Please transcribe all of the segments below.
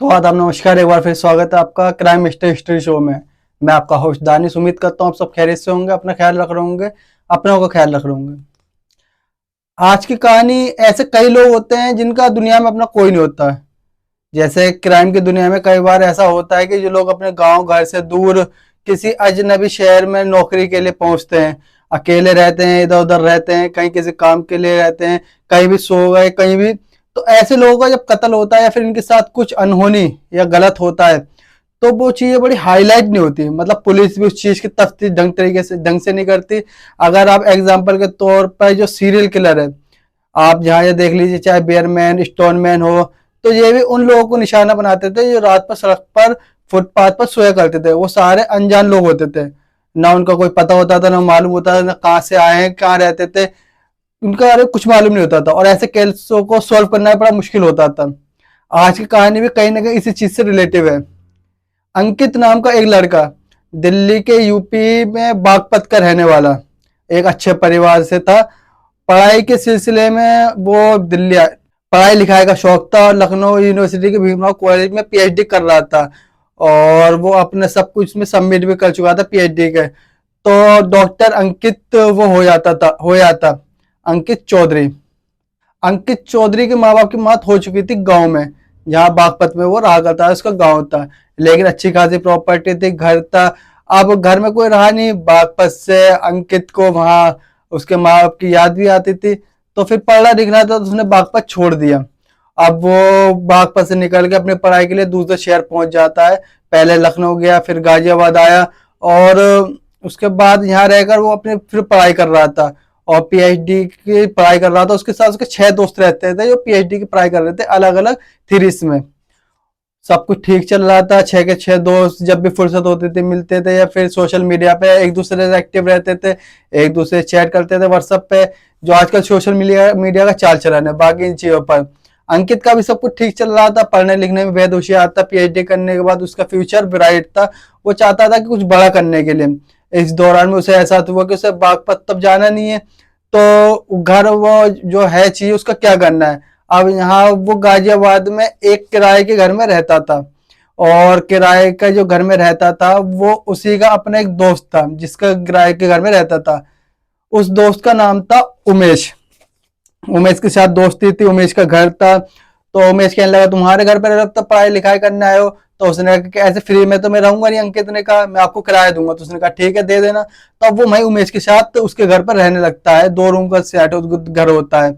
तो आदाब नमस्कार, एक बार फिर स्वागत है आपका क्राइम मिस्टर हिस्ट्री शो में। मैं आपका होस्ट दानिश। उम्मीद करता हूँ आप सब खैरियत से होंगे, अपना ख्याल रख रहे होंगे, अपनों का ख्याल रख रहे होंगे। आज की कहानी, ऐसे कई लोग होते हैं जिनका दुनिया में अपना कोई नहीं होता है। जैसे क्राइम की दुनिया में कई बार ऐसा होता है कि जो लोग अपने गांव घर से दूर किसी अजनबी शहर में नौकरी के लिए पहुंचते हैं, अकेले रहते हैं, इधर उधर रहते हैं, कहीं किसी काम के लिए रहते हैं, कहीं भी सो गए कहीं भी। तो ऐसे लोगों का जब कत्ल होता है या फिर इनके साथ कुछ अनहोनी या गलत होता है, तो वो चीजें बड़ी हाईलाइट नहीं होती। मतलब पुलिस भी उस चीज की तफ्तीश ढंग से नहीं करती। अगर आप एग्जाम्पल के तौर पर जो सीरियल किलर है, आप जहाँ ये देख लीजिए, चाहे बेयरमैन, स्टोनमैन हो, तो ये भी उन लोगों को निशाना बनाते थे जो रात पर सड़क पर फुटपाथ पर सोया करते थे। वो सारे अनजान लोग होते थे, ना उनका कोई पता होता था, ना मालूम होता था, ना कहाँ से आए हैं, कहाँ रहते थे, उनका बारे में कुछ मालूम नहीं होता था। और ऐसे केसों को सॉल्व करना बड़ा मुश्किल होता था। आज की कहानी भी कहीं ना कहीं इसी चीज से रिलेटिव है। अंकित नाम का एक लड़का, दिल्ली के यूपी में बागपत का रहने वाला, एक अच्छे परिवार से था। पढ़ाई के सिलसिले में वो दिल्ली आया। पढ़ाई लिखाई का शौक था और लखनऊ यूनिवर्सिटी के भीमराव कॉलेज में पीएचडी कर रहा था। और वो अपने सब कुछ में सबमिट भी कर चुका था पीएचडी के। तो डॉक्टर अंकित वो हो जाता अंकित चौधरी। अंकित चौधरी के माँ बाप की मौत हो चुकी थी गांव में, जहाँ बागपत में वो रहा करता है, उसका गांव था। लेकिन अच्छी खासी प्रॉपर्टी थी, घर था। अब घर में कोई रहा नहीं, बागपत से अंकित को वहां उसके माँ बाप की याद भी आती थी। तो फिर पढ़ना लिखना था, तो उसने बागपत छोड़ दिया। अब वो बागपत से निकल के अपनी पढ़ाई के लिए दूसरे शहर पहुंच जाता है। पहले लखनऊ गया, फिर गाजियाबाद आया, और उसके बाद यहाँ रहकर वो अपने फिर पढ़ाई कर रहा था और पीएचडी की पढ़ाई कर रहा था। उसके साथ उसके 6 दोस्त रहते थे जो पीएचडी की पढ़ाई कर रहे थे अलग अलग थीरीज में। सब कुछ ठीक चल रहा था। 6 के 6 दोस्त जब भी फुर्सत होती थी मिलते थे, या फिर सोशल मीडिया पे एक दूसरे से एक्टिव रहते थे, एक दूसरे से चैट करते थे व्हाट्सएप पे, जो आजकल सोशल मीडिया मीडिया का चाल चलन है बाकी इन चीजों पर। अंकित का भी सब कुछ ठीक चल रहा था, पढ़ने लिखने में बेहद होशियार था। पीएचडी करने के बाद उसका फ्यूचर ब्राइट था। वो चाहता था कि कुछ बड़ा करने के लिए। इस दौरान में उसे एहसास हुआ कि उसे बागपत तब जाना नहीं है, तो घर वो जो है चाहिए उसका क्या करना है। अब यहाँ वो गाजियाबाद में एक किराए के घर में रहता था, और किराए का जो घर में रहता था वो उसी का अपना एक दोस्त था जिसका किराए के घर में रहता था। उस दोस्त का नाम था उमेश। उमेश के साथ दोस्ती थी, उमेश का घर था। तो उमेश कहने लगा, तुम्हारे घर पर तो पढ़ाई लिखाई करने आए हो। तो उसने कहा कि ऐसे फ्री में तो मैं रहूंगा नहीं। अंकित ने कहा, मैं आपको किराया दूंगा। तो उसने कहा ठीक है, दे देना। तो अब वो मैं उमेश के साथ उसके घर पर रहने लगता है। 2 रूम का सेट घर होता है।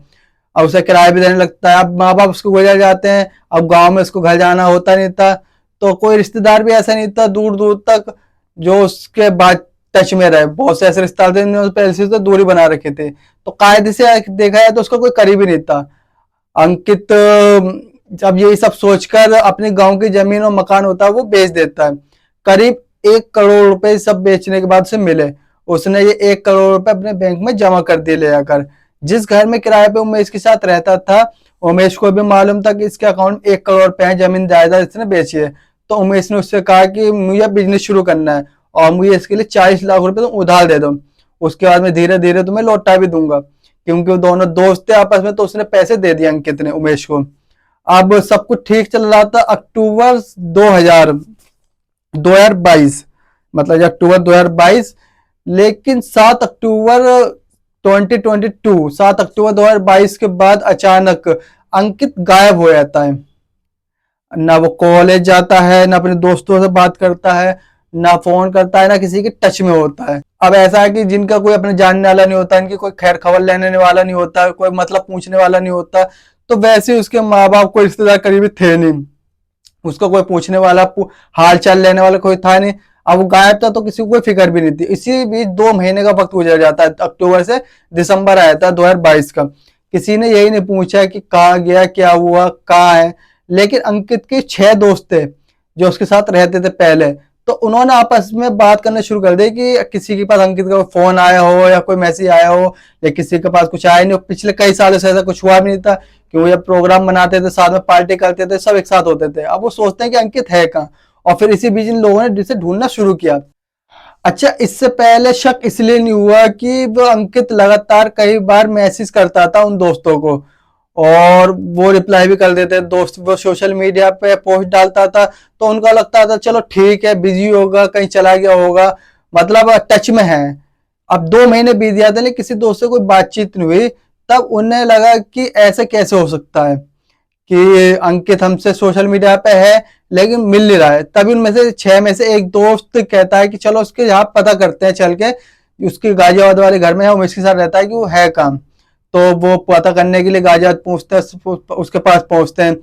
अब उसे किराया भी देने लगता है। अब माँ बाप उसको गुजर जाते हैं। अब गांव में उसको घर जाना होता नहीं था, तो कोई रिश्तेदार भी ऐसा नहीं था दूर दूर तक जो उसके बाद टच में रहे। बहुत से ऐसे रिश्तेदार थे जिन्होंने पहले से तो दूरी बना रखे थे, तो कायदे से देखा जाए तो उसका कोई करीबी नहीं था। अंकित जब यही सब सोचकर अपने गांव की जमीन और मकान होता है वो बेच देता है। करीब 1 करोड़ रुपए सब बेचने के बाद उसे मिले। उसने ये 1 करोड़ रुपए अपने बैंक में जमा कर दिए ले जाकर। जिस घर में किराए पे उमेश के साथ रहता था, उमेश को भी मालूम था कि इसके अकाउंट में 1 करोड़ रुपए है, जमीन जायदाद इसने बेची है। तो उमेश ने उससे कहा कि मुझे बिजनेस शुरू करना है और मुझे इसके लिए 40 लाख रुपए तुम उधार दे दो। उसके बाद मैं धीरे धीरे तुम्हें लौटा भी दूंगा। क्योंकि वो दोनों दोस्त थे आपस में, तो उसने पैसे दे दिए अंकित ने उमेश को। अब सब कुछ ठीक चल रहा था। अक्टूबर 2022, मतलब अक्टूबर 2022। लेकिन 7 अक्टूबर 2022 के बाद अचानक अंकित गायब हो जाता है। ना वो कॉलेज जाता है, ना अपने दोस्तों से बात करता है, ना फोन करता है, ना किसी के टच में होता है। अब ऐसा है कि जिनका कोई अपने जानने वाला नहीं होता, इनकी कोई खैर खबर लेने वाला नहीं होता, कोई मतलब पूछने वाला नहीं होता। तो वैसे ही उसके माँ बाप कोई रिश्तेदार करीबी थे नहीं, उसका कोई पूछने वाला हाल चाल लेने वाला कोई था नहीं। अब वो गायब था तो किसी को कोई फिक्र भी नहीं थी। इसी बीच 2 महीने का वक्त गुजर जाता है। अक्टूबर से दिसंबर आया था 2022 का। किसी ने यही नहीं पूछा कि कहाँ गया, क्या हुआ, कहाँ है। लेकिन अंकित के 6 दोस्त थे जो उसके साथ रहते थे पहले। तो उन्होंने आपस में बात करना शुरू कर दी कि किसी के पास अंकित का फोन आया हो या कोई मैसेज आया हो, या किसी के पास कुछ आया नहीं हो। पिछले कई सालों से ऐसा कुछ हुआ भी नहीं था, क्योंकि जब प्रोग्राम बनाते थे, साथ में पार्टी करते थे, सब एक साथ होते थे। अब वो सोचते हैं कि अंकित है कहाँ। और फिर इसी बीच इन लोगों ने जिसे ढूंढना शुरू किया। अच्छा, इससे पहले शक इसलिए नहीं हुआ कि वो अंकित लगातार कई बार मैसेज करता था उन दोस्तों को, और वो रिप्लाई भी कर देते। दोस्त वो सोशल मीडिया पे पोस्ट डालता था तो उनका लगता था चलो ठीक है, बिजी होगा, कहीं चला गया होगा, मतलब टच में है। अब 2 महीने बीत जाते लेकिन किसी दोस्त से कोई बातचीत नहीं हुई। तब उन्हें लगा कि ऐसे कैसे हो सकता है कि अंकित हमसे सोशल मीडिया पे है लेकिन मिल नहीं रहा है। तभी उनमें से 6 में से एक दोस्त कहता है कि चलो उसके यहाँ पता करते हैं चल के, उसके गाजियाबाद वाले घर में है, उमेश के साथ रहता है कि वो है काम। तो वो पता करने के लिए गाजियाबाद पूछते हैं, उसके पास पहुंचते हैं।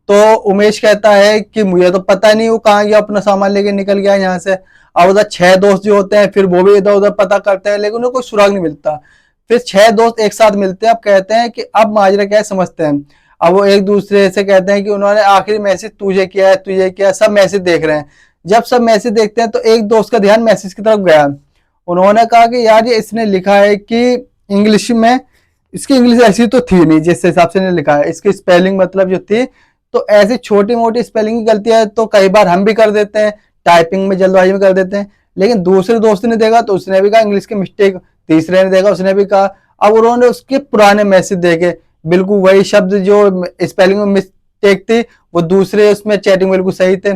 तो उमेश कहता है कि मुझे तो पता नहीं वो कहाँ गया, अपना सामान लेके निकल गया यहाँ से। अब उधर 6 दोस्त जो होते हैं फिर वो भी इधर उधर पता करते हैं लेकिन उन्हें कोई सुराग नहीं मिलता। फिर 6 दोस्त एक साथ मिलते हैं। अब कहते हैं कि अब माजरा क्या है समझते हैं। अब वो एक दूसरे से कहते हैं कि उन्होंने आखिरी मैसेज तुझे किया है, तुझे किया है, सब मैसेज देख रहे हैं। जब सब मैसेज देखते हैं तो एक दोस्त का ध्यान मैसेज की तरफ गया। उन्होंने कहा कि यार ये इसने लिखा है कि इंग्लिश में, इसकी इंग्लिश ऐसी तो थी नहीं जिस हिसाब से ने लिखा है, इसकी स्पेलिंग मतलब जो थी, तो ऐसी छोटी मोटी स्पेलिंग की गलतियां तो कई बार हम भी कर देते हैं, टाइपिंग में जल्दबाजी में कर देते हैं। लेकिन दूसरे दोस्त ने देखा तो उसने भी कहा इंग्लिश की मिस्टेक, तीसरे ने देखा उसने भी कहा। अब उन्होंने उसके पुराने मैसेज देखे, बिल्कुल वही शब्द जो स्पेलिंग में मिस्टेक थी वो दूसरे उसमें चैटिंग बिल्कुल सही थे।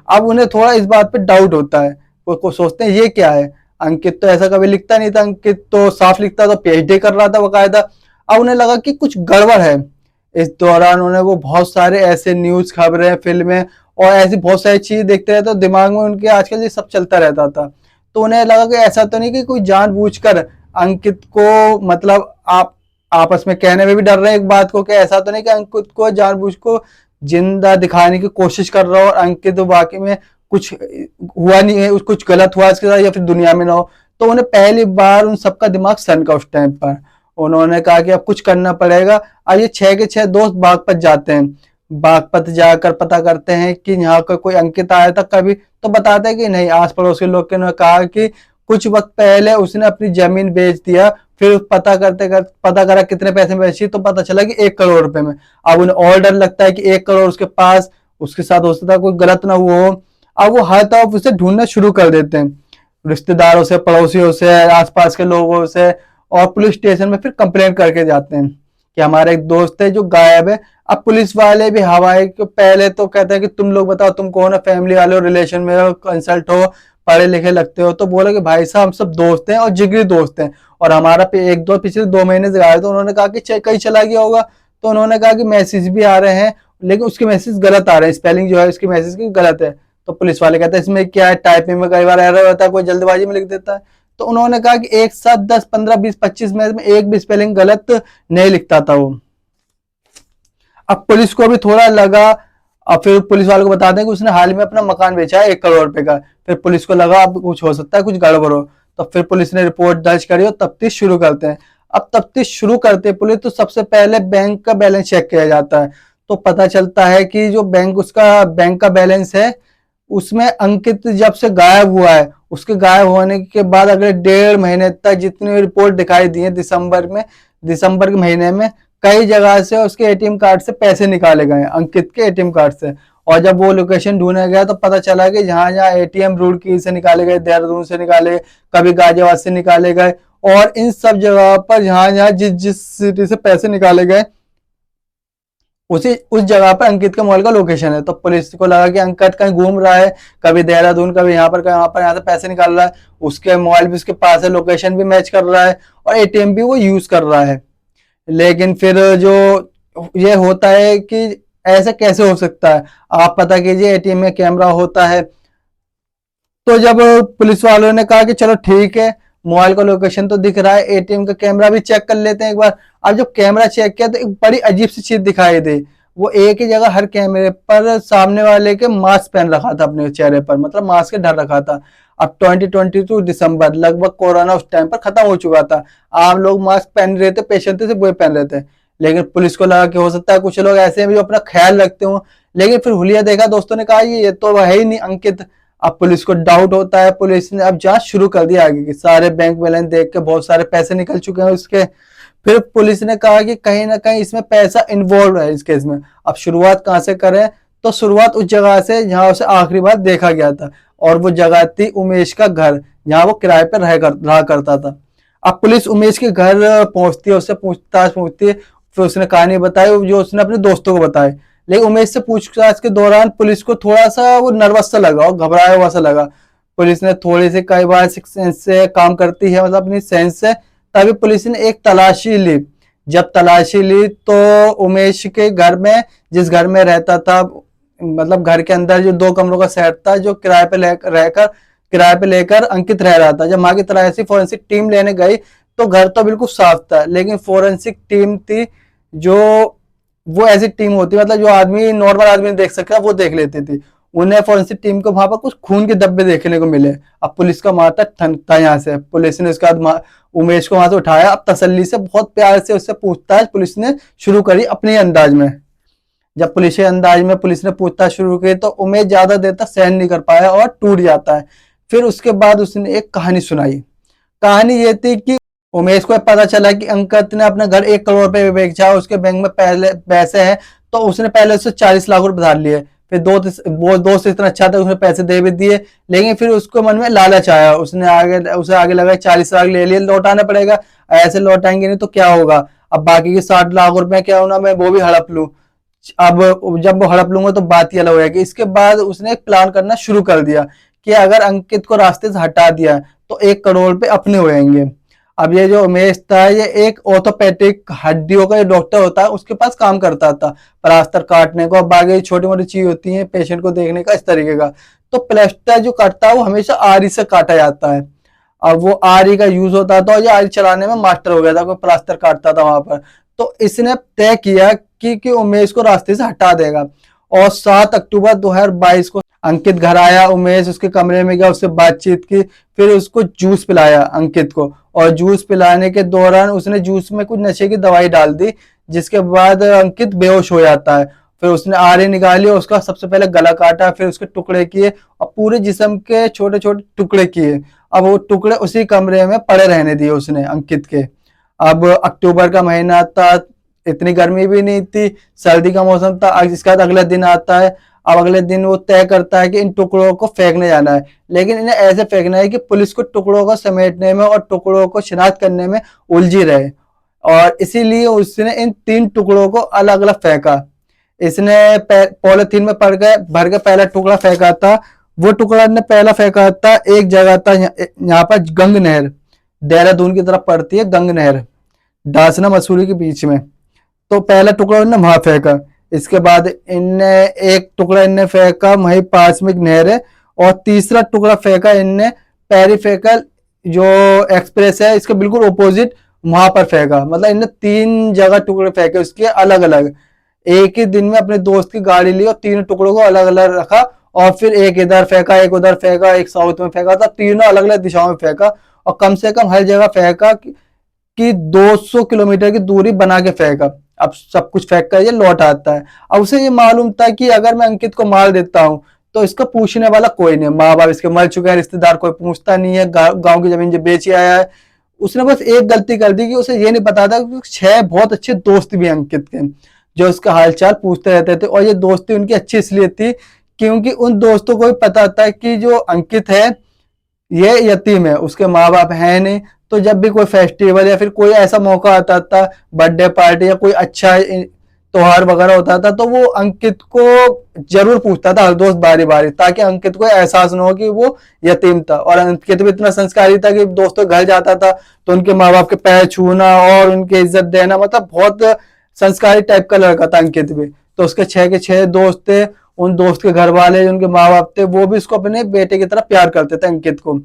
अब उन्हें थोड़ा इस बात पे डाउट होता है, वो सोचते हैं ये क्या है, अंकित तो ऐसा कभी लिखता नहीं था, अंकित तो साफ लिखता था, पीएचडी कर रहा था बकायदा। अब उन्हें लगा कि कुछ गड़बड़ है। इस दौरान उन्हें वो बहुत सारे ऐसे न्यूज, खबरें, फिल्में और ऐसी बहुत सारी चीजें देखते रहते, तो दिमाग में उनके आजकल ये सब चलता रहता था। तो उन्हें लगा कि ऐसा तो नहीं कि कोई जानबूझकर अंकित को, मतलब आप आपस में कहने में भी डर रहे हैं एक बात को कि ऐसा तो नहीं कि अंकित को जानबूझ को जिंदा दिखाने की कोशिश कर रहा हो और अंकित तो वाकई में कुछ हुआ नहीं है, कुछ गलत हुआ इसके साथ या फिर दुनिया में ना हो। तो उन्हें पहली बार उन सबका दिमाग सनका उस टाइम पर। उन्होंने कहा कि अब कुछ करना पड़ेगा। अब ये 6 के 6 दोस्त बागपत जाते हैं। बागपत जाकर पता करते हैं कि यहाँ का कोई अंकित आया था कभी, तो बताते हैं कि नहीं, आस पड़ोस के लोग ने कहा कि कुछ वक्त पहले उसने अपनी जमीन बेच दिया। फिर पता करा कितने पैसे में बेची तो पता चला कि 1 करोड़ रुपए में। अब उन्हें और डर लगता है कि 1 करोड़ उसके पास, उसके साथ हो सकता है कोई गलत ना हुआ हो। अब वो हर तरफ उसे ढूंढना शुरू कर देते हैं, रिश्तेदारों से, पड़ोसियों से, आसपास के लोगों से, और पुलिस स्टेशन में फिर कंप्लेंट करके जाते हैं कि हमारा एक दोस्त है जो गायब है। अब पुलिस वाले भी हवाए को पहले तो कहते हैं कि तुम लोग बताओ तुम कौन हो, फैमिली वाले हो, रिलेशन में हो, कंसल्ट हो, पढ़े लिखे लगते हो। तो बोले कि भाई साहब हम सब दोस्त हैं और जिगरी दोस्त हैं और हमारा एक दो पिछले 2 महीने से गायब। तो उन्होंने कहा कि कहीं चला गया होगा। तो उन्होंने कहा कि मैसेज भी आ रहे हैं लेकिन उसके मैसेज गलत आ रहे हैं, स्पेलिंग जो है उसकी मैसेज की गलत है। तो पुलिस वाले कहते हैं इसमें क्या है, टाइपिंग में कई बार एरर होता है, कोई जल्दबाजी में लिख देता है। तो उन्होंने कहा कि एक साथ 10 15 20 25 मैच में एक भी स्पेलिंग गलत नहीं लिखता था वो। अब पुलिस को भी थोड़ा लगा। अब फिर पुलिस वालों को बताते हैं कि उसने हाल में अपना मकान बेचा है 1 करोड़ रुपए का। फिर पुलिस को लगा अब कुछ हो सकता है, कुछ गड़बड़ हो। तो फिर पुलिस ने रिपोर्ट दर्ज करी और तफ्तीश शुरू करते हैं। अब तफ्तीश शुरू करते पुलिस तो सबसे पहले बैंक का बैलेंस चेक किया जाता है। तो पता चलता है कि जो बैंक का बैलेंस है उसमें अंकित जब से गायब हुआ है, उसके गायब होने के बाद अगले 1.5 महीने तक जितनी रिपोर्ट दिखाई दी है, दिसंबर के महीने में कई जगह से उसके एटीएम कार्ड से पैसे निकाले गए, अंकित के एटीएम कार्ड से। और जब वो लोकेशन ढूंढा गया तो पता चला कि जहां जहां एटीएम रुड़की से निकाले गए, देहरादून से निकाले गए, कभी गाजियाबाद से निकाले गए, और इन सब जगह पर जहां जहां जिस जिस सिटी से पैसे निकाले गए उस जगह पर अंकित के मोबाइल का लोकेशन है। तो पुलिस को लगा कि अंकित कहीं घूम रहा है, कभी देहरादून, कभी यहाँ पर, यहाँ से पैसे निकाल रहा है। उसके मोबाइल भी उसके पास है, लोकेशन भी मैच कर रहा है और एटीएम भी वो यूज कर रहा है। लेकिन फिर जो ये होता है कि ऐसा कैसे हो सकता है, आप पता कीजिए एटीएम में कैमरा होता है। तो जब पुलिस वालों ने कहा कि चलो ठीक है, मोबाइल का लोकेशन तो दिख रहा है, एटीएम का कैमरा भी चेक कर लेते हैं एक बार। अब जब कैमरा चेक किया तो एक बड़ी अजीब सी चीज दिखाई दी। वो एक ही जगह हर कैमरे पर सामने वाले के मास्क पहन रखा था अपने चेहरे पर, मतलब मास्क ढक रखा था। अब 2022 दिसंबर, लगभग कोरोना उस टाइम पर खत्म हो चुका था। आम लोग मास्क पहन रहे थे, पेशेंट थे वो पहन रहे थे। लेकिन पुलिस को लगा कि हो सकता है कुछ लोग ऐसे हैं जो अपना ख्याल रखते हो। लेकिन फिर हुलिया देखा, दोस्तों ने कहा ये तो है ही नहीं अंकित। अब पुलिस को डाउट होता है, पुलिस ने अब जांच शुरू कर दी आगे की। सारे बैंक बैलेंस देख के बहुत सारे पैसे निकल चुके हैं उसके। फिर पुलिस ने कहा कि कहीं ना कहीं इसमें पैसा इन्वॉल्व है इस केस में। अब शुरुआत कहां से करें, तो शुरुआत उस जगह से जहां उसे आखिरी बार देखा गया था, और वो जगह थी उमेश का घर, जहां वो किराए पर रहा करता था। अब पुलिस उमेश के घर पहुंचती है, उससे पूछती है फिर उसने कहानी बताई जो उसने अपने दोस्तों को बताई। लेकिन उमेश से पूछताछ के दौरान पुलिस को थोड़ा सा वो नर्वस सा लगा और घबराया हुआ सा लगा। पुलिस ने थोड़ी सी कई बार सेंस से काम करती है, मतलब अपनी सेंस से। तभी पुलिस ने एक तलाशी ली। जब तलाशी ली तो उमेश के घर में, जिस घर में रहता था, मतलब घर के अंदर जो 2 कमरों का सेट था जो किराए पे लेकर अंकित रह रहा था, जब वहां की तलाशी फोरेंसिक टीम लेने गई तो घर तो बिल्कुल साफ था, लेकिन फोरेंसिक टीम थी जो, वो ऐसी टीम होती है मतलब जो आदमी नॉर्मल आदमी देख सकता है वो देख लेती थी। उन्हें फोरेंसिक टीम को वहां पर कुछ खून के धब्बे देखने को मिले। अब पुलिस का माथा ठनका यहाँ से। पुलिस ने उसके बाद उमेश को वहां से उठाया। अब तसल्ली से बहुत प्यार से उससे पूछताछ पुलिस ने शुरू करी अपने अंदाज में। जब पुलिस के अंदाज में पुलिस ने पूछताछ शुरू की तो उमेश ज्यादा देर तक सहन नहीं कर पाया और टूट जाता है। फिर उसके बाद उसने एक कहानी सुनाई। कहानी ये थी कि उमेश को पता चला कि अंकित ने अपना घर 1 करोड़ रुपए बेचा, उसके बैंक में पहले पैसे हैं, तो उसने पहले उससे 40 लाख रुपए उधार लिए। फिर वो दोस्त इतना अच्छा था, उसने पैसे दे भी दिए, लेकिन फिर उसको मन में लालच आया। उसे आगे लगा 40 लाख ले लिए, लौटाना पड़ेगा, ऐसे लौटाएंगे नहीं तो क्या होगा, अब बाकी के 60 लाख रुपए क्या होना, मैं वो भी हड़प लूं। अब जब वो हड़प लूंगा तो बात ही अलग हो जाएगी। इसके बाद उसने एक प्लान करना शुरू कर दिया कि अगर अंकित को रास्ते से हटा दिया तो 1 करोड़ रुपए अपने हो जाएंगे। अब ये जो उमेश था ये एक ऑर्थोपेडिक हड्डियों का डॉक्टर होता है, उसके पास काम करता था, प्लास्टर काटने को, बाकी छोटी मोटी चीज होती है पेशेंट को देखने का, इस तरीके का। तो प्लास्टर जो काटता है वो हमेशा आरी से काटा जाता है। अब वो आरी का यूज होता था और ये आरी चलाने में मास्टर हो गया था, कोई प्लास्टर काटता था वहां पर। तो इसने तय किया कि उमेश को रास्ते से हटा देगा। और 7 अक्टूबर 2022 को अंकित घर आया। उमेश उसके कमरे में गया, उससे बातचीत की, फिर उसको जूस पिलाया अंकित को। और जूस पिलाने के दौरान उसने जूस में कुछ नशे की दवाई डाल दी, जिसके बाद अंकित बेहोश हो जाता है। फिर उसने आरी निकाली और उसका सबसे पहले गला काटा, फिर उसके टुकड़े किए और पूरे जिस्म के छोटे छोटे टुकड़े किए। अब वो टुकड़े उसी कमरे में पड़े रहने दिए उसने अंकित के। अब अक्टूबर का महीना था, इतनी गर्मी भी नहीं थी, सर्दी का मौसम था। इसके बाद अगला दिन आता है। अब अगले दिन वो तय करता है कि इन टुकड़ों को फेंकने जाना है, लेकिन इन्हें ऐसे फेंकना है कि पुलिस को टुकड़ों को समेटने में और टुकड़ों को शिनाख्त करने में उलझी रहे। और इसीलिए उसने इन 3 टुकड़ों को अलग अलग फेंका। इसने पॉलिथीन में भर के पहला टुकड़ा फेंका था। वो टुकड़ा ने पहला फेंका था, एक जगह था यहाँ पर गंग नहर, देहरादून की तरफ पड़ती है गंग नहर, डासना मसूरी के बीच में। तो पहला टुकड़ा इन्होंने वहां फेंका। इसके बाद इनने एक टुकड़ा इनने फेंका वहीं पास में एक नहर है, और तीसरा टुकड़ा फेंका इनने पेरिफेकल जो एक्सप्रेस है इसके बिल्कुल ऑपोजिट, वहां पर फेंका। मतलब इनने 3 जगह टुकड़े फेंके उसके अलग अलग। एक ही दिन में अपने दोस्त की गाड़ी ली और 3 टुकड़ों को अलग अलग रखा, और फिर एक इधर फेंका, एक उधर फेंका, एक साउथ में फेंका था, तीनों अलग अलग दिशाओं में फेंका। और कम से कम हर जगह फेंका कि 200 किलोमीटर की दूरी बना के फेंका। अब सब कुछ फेंक कर ये लौट आता है। अब उसे ये मालूम था कि अगर मैं अंकित को मार देता हूँ तो इसका पूछने वाला कोई नहीं, माँ बाप इसके मर चुके हैं, रिश्तेदार कोई पूछता नहीं है, गांव की जमीन जो बेची आया है। उसने बस एक गलती कर दी कि उसे ये नहीं पता था कि 6 बहुत अच्छे दोस्त भी अंकित के, जो उसका हालचाल पूछते रहते थे। और ये दोस्ती उनकी अच्छी इसलिए थी क्योंकि उन दोस्तों को भी पता था कि जो अंकित है ये यतीम है, उसके माँ बाप है नहीं। तो जब भी कोई फेस्टिवल या फिर कोई ऐसा मौका आता था, बर्थडे पार्टी या कोई अच्छा त्योहार वगैरह होता था, तो वो अंकित को जरूर पूछता था हर दोस्त बारी बारी, ताकि अंकित को एहसास न हो कि वो यतीम था। और अंकित भी इतना संस्कारी था कि दोस्तों घर जाता था तो उनके माँ बाप के पैर छूना और उनकी इज्जत देना, मतलब बहुत संस्कारी टाइप का लड़का था अंकित भी। तो उसके 6 के 6 दोस्त थे। उन दोस्त के घर वाले, उनके माँ बाप थे, वो भी उसको अपने बेटे की तरह प्यार करते थे अंकित को।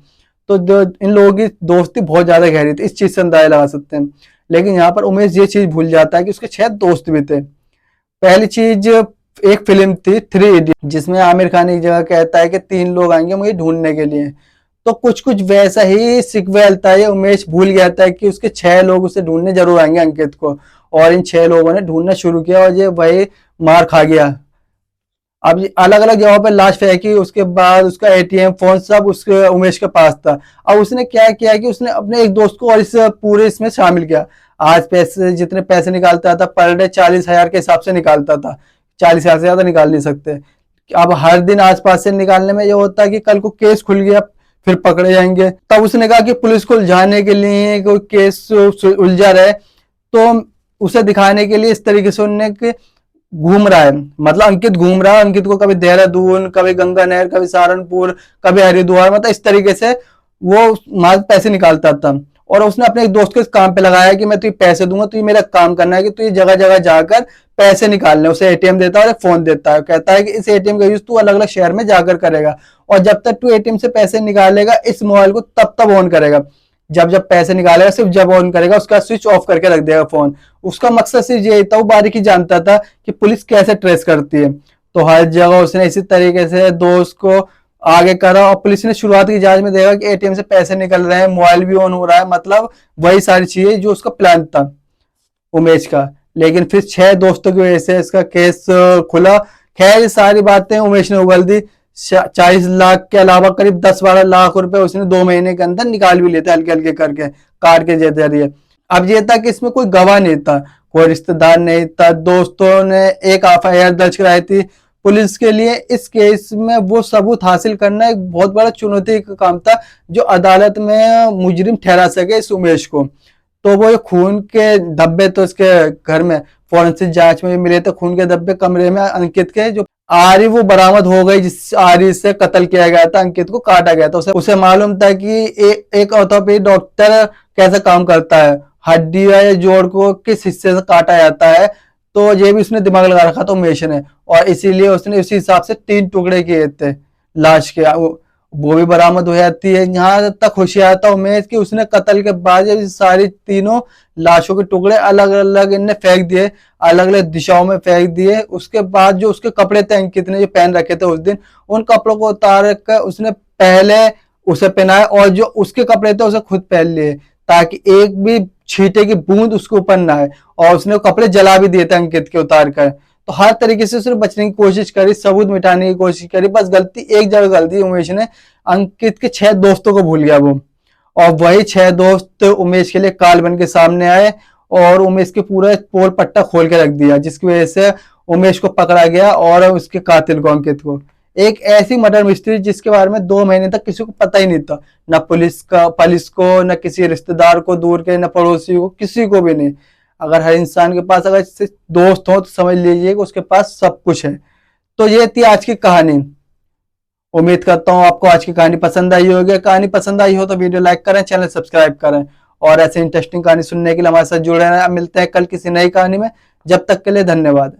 तो इन लोगों की दोस्ती बहुत ज्यादा गहरी थी, इस चीज से अंदाजा लगा सकते हैं। लेकिन यहाँ पर उमेश ये चीज भूल जाता है कि उसके 6 दोस्त भी थे। पहली चीज, एक फिल्म थी 3 इडियट, जिसमें आमिर खान एक जगह कहता है कि 3 लोग आएंगे मुझे ढूंढने के लिए। तो कुछ कुछ वैसा ही सिक्वेल था। ये उमेश भूल गया था कि उसके 6 लोग उसे ढूंढने जरूर आएंगे अंकित को, और इन 6 लोगों ने ढूंढना शुरू किया और ये वही मार खा गया। अब अलग अलग जगहों पे लाश फेंकी, उसके बाद उसका एटीएम फोन सब उसके उमेश के पास था। अब उसने क्या किया कि उसने अपने एक दोस्त को और इस पूरे इसमें शामिल किया। आज पैसे जितने पैसे निकालता था पर डे 40,000 के हिसाब से निकालता था, 40,000 से ज्यादा निकाल नहीं सकते। अब हर दिन आसपास से निकालने में ये होता है कि कल को केस खुल गया फिर पकड़े जाएंगे। तब उसने कहा कि पुलिस को उलझाने के लिए कोई केस उलझा रहे तो उसे दिखाने के लिए इस तरीके से उन्होंने घूम रहा है, मतलब अंकित घूम रहा है, अंकित को कभी देहरादून, कभी गंगानगर, कभी सहारनपुर, कभी हरिद्वार, मतलब इस तरीके से वो वहां पैसे निकालता था। और उसने अपने एक दोस्त को इस काम पे लगाया कि मैं तुझे पैसे दूंगा, तुझे मेरा काम करना है कि तुझे जगह जगह जाकर पैसे निकालने। उसे एटीएम देता है और एक फोन देता है, कहता है कि इस एटीएम का यूज तू अलग अलग शहर में जाकर करेगा, और जब तक तू एटीएम से पैसे निकालेगा इस मोबाइल को तब तक ऑन करेगा, जब जब पैसे निकालेगा सिर्फ जब ऑन करेगा उसका स्विच ऑफ करके रख देगा फोन। उसका मकसद सिर्फ यही था, वो बारीकी जानता था कि पुलिस कैसे ट्रेस करती है। तो हर जगह उसने इसी तरीके से दोस्त को आगे करा, और पुलिस ने शुरुआत की जांच में देखा कि एटीएम से पैसे निकल रहे हैं, मोबाइल भी ऑन हो रहा है, मतलब वही सारी चीजें जो उसका प्लान था उमेश का। लेकिन फिर 6 दोस्तों की वजह से इसका केस खुला। खैर ये सारी बातें उमेश ने उगल दी। 40 लाख के अलावा करीब 10-12 लाख रुपए उसने 2 महीने के अंदर निकाल भी लेते हल्के हल्के करके कार्ड के जरिए। अब ये था कि इसमें कोई गवाह नहीं था, कोई रिश्तेदार नहीं था, दोस्तों ने एक एफआईआर दर्ज कराई थी पुलिस के लिए। इस केस में वो सबूत हासिल करना एक बहुत बड़ा चुनौती का काम था जो अदालत में मुजरिम ठहरा सके इस उमेश को। तो वो ये खून के धब्बे तो इसके घर में फॉरेंसिक जांच में मिले थे, खून के धब्बे कमरे में अंकित के, जो आरी वो बरामद हो गई जिस आरी से कत्ल किया गया था, अंकित को काटा गया था। उसे मालूम था कि एक ऑर्थोपेडिक डॉक्टर कैसे काम करता है, हड्डी या जोड़ को किस हिस्से से काटा जाता है, तो ये भी उसने दिमाग लगा रखा था उमेश ने, और इसीलिए उसने उसी हिसाब से 3 टुकड़े किए थे लाश के। वो भी बरामद हो जाती है। यहाँ तक होशियार था उमेश कि उसने कत्ल के बाद सारी तीनों लाशों के टुकड़े अलग अलग इनने फेंक दिए, अलग अलग दिशाओं में फेंक दिए। उसके बाद जो उसके कपड़े थे अंकित ने जो पहन रखे थे उस दिन, उन कपड़ों को उतार कर उसने पहले उसे पहनाया, और जो उसके कपड़े थे उसे खुद पहन लिए, ताकि एक भी छींटे की बूंद उसके ऊपर ना आए। और उसने कपड़े जला भी दिए थे अंकित के उतार कर। तो हर तरीके से उसने बचने की कोशिश करी, सबूत मिटाने की कोशिश करी। बस गलती एक जगह गलती उमेश ने, अंकित के 6 दोस्तों को भूल गया वो, और वही 6 दोस्त उमेश के लिए काल बन के सामने आए और उमेश के पूरा पोल पट्टा खोल के रख दिया, जिसकी वजह से उमेश को पकड़ा गया और उसके कातिल को, अंकित को। एक ऐसी मर्डर मिस्ट्री जिसके बारे में 2 महीने तक किसी को पता ही नहीं था, न पुलिस को, न किसी रिश्तेदार को दूर के, न पड़ोसी को, किसी को भी नहीं। अगर हर इंसान के पास अगर दोस्त हो तो समझ लीजिए कि उसके पास सब कुछ है। तो ये थी आज की कहानी। उम्मीद करता हूँ आपको आज की कहानी पसंद आई होगी। कहानी पसंद आई हो तो वीडियो लाइक करें, चैनल सब्सक्राइब करें, और ऐसे इंटरेस्टिंग कहानी सुनने के लिए हमारे साथ जुड़े रहें। मिलते हैं कल किसी नई कहानी में। जब तक के लिए धन्यवाद।